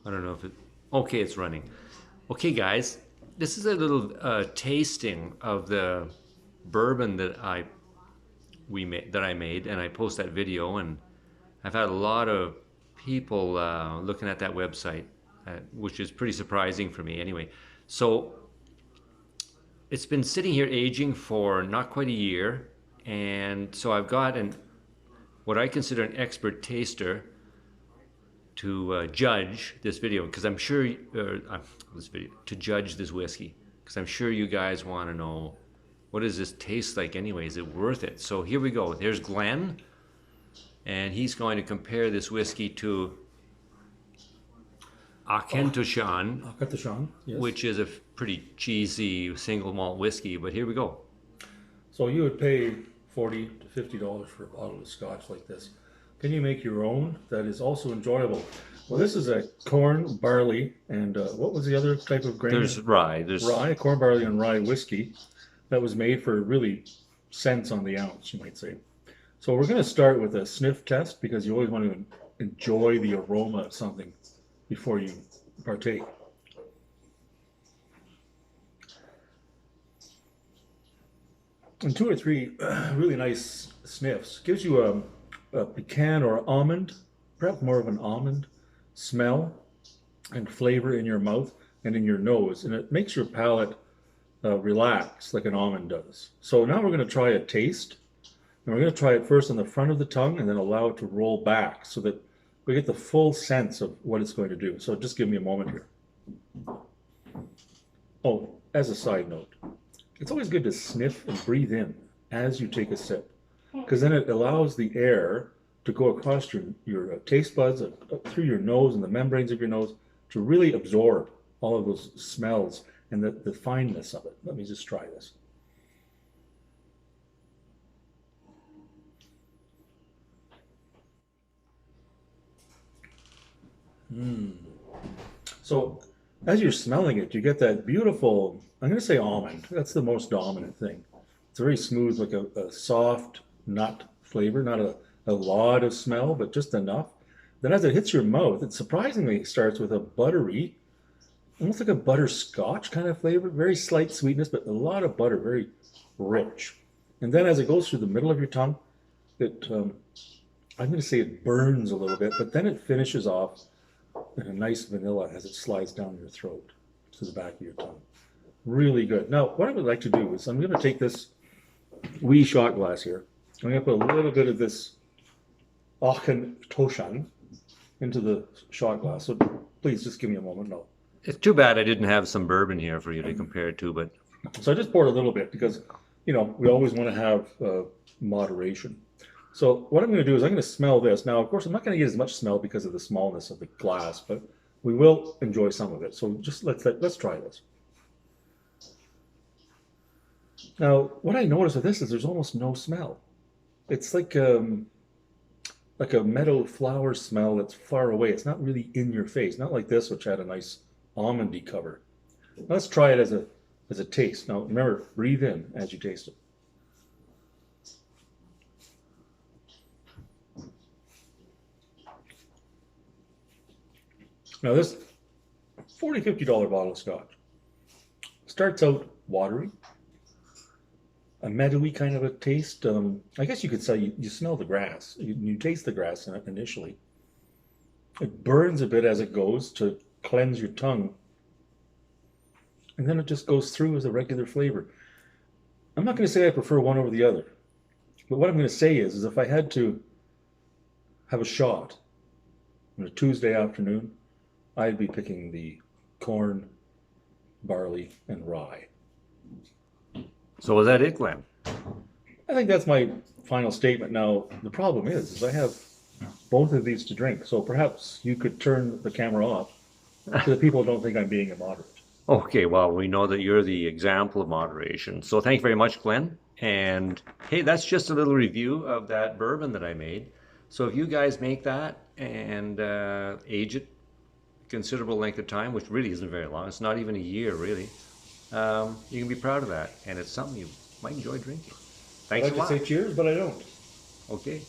I don't know if it. Okay, it's running. Okay, guys, this is a little tasting of the bourbon that I made, and I post that video, and I've had a lot of people looking at that website, which is pretty surprising for me. Anyway, so it's been sitting here aging for not quite a year, and so I've got an what I consider an expert taster to judge this video because I'm sure this video to judge this whiskey because I'm sure you guys want to know what does this taste like anyway? Is it worth it? So here we go. There's Glen, and he's going to compare this whiskey to Auchentoshan, Akatoshan, yes. which is a pretty cheesy single malt whiskey. But here we go. So you would pay $40 to $50 for a bottle of scotch like this. Can you make your own that is also enjoyable? Well, this is a corn, barley, and what was the other type of grain? There's rye. There's Rye, corn, barley, and rye whiskey that was made for really cents on the ounce, you might say. So we're going to start with a sniff test because you always want to enjoy the aroma of something before you partake. And two or three really nice sniffs gives you a pecan or almond, perhaps more of an almond smell and flavor in your mouth and in your nose, and it makes your palate relax like an almond does. So now we're going to try a taste, and we're going to try it first on the front of the tongue and then allow it to roll back so that we get the full sense of what it's going to do. So just give me a moment here. Oh, as a side note, it's always good to sniff and breathe in as you take a sip, because then it allows the air to go across your taste buds, through your nose and the membranes of your nose to really absorb all of those smells and the fineness of it. Let me just try this. So as you're smelling it, you get that beautiful, I'm going to say almond. That's the most dominant thing. It's very smooth, like a soft nut flavor, not a lot of smell, but just enough. Then as it hits your mouth, it surprisingly starts with a buttery, almost like a butterscotch kind of flavor, very slight sweetness, but a lot of butter, very rich. And then as it goes through the middle of your tongue, I'm going to say it burns a little bit, but then it finishes off in a nice vanilla as it slides down your throat to the back of your tongue. Really good. Now, what I would like to do is I'm going to take this wee shot glass here. I'm going to put a little bit of this Auchentoshan into the shot glass. So please just give me a moment. No. It's too bad I didn't have some bourbon here for you to compare it to, but So I just poured a little bit because, we always want to have moderation. So what I'm going to do is I'm going to smell this. Now, of course, I'm not going to get as much smell because of the smallness of the glass, but we will enjoy some of it. So just let's try this. Now, what I notice with this is there's almost no smell. It's like a meadow flower smell that's far away. It's not really in your face. Not like this, which had a nice almondy cover. Let's try it as a taste. Now, remember, breathe in as you taste it. Now, this $40-50 bottle of scotch starts out watery, a meadowy kind of a taste. I guess you could say you smell the grass. You taste the grass initially. It burns a bit as it goes to cleanse your tongue. And then it just goes through as a regular flavor. I'm not going to say I prefer one over the other. But what I'm going to say is if I had to have a shot on a Tuesday afternoon, I'd be picking the corn, barley, and rye. so was that it, Glen? I think that's my final statement. Now, the problem is I have both of these to drink, so perhaps you could turn the camera off so that people don't think I'm being immoderate. Okay, well, we know that you're the example of moderation. So thank you very much, Glenn. And hey, that's just a little review of that bourbon that I made. So if you guys make that and age it a considerable length of time, which really isn't very long, it's not even a year really, you can be proud of that. And it's something you might enjoy drinking. I'd Thanks a like to lot. say cheers, but I don't. Okay.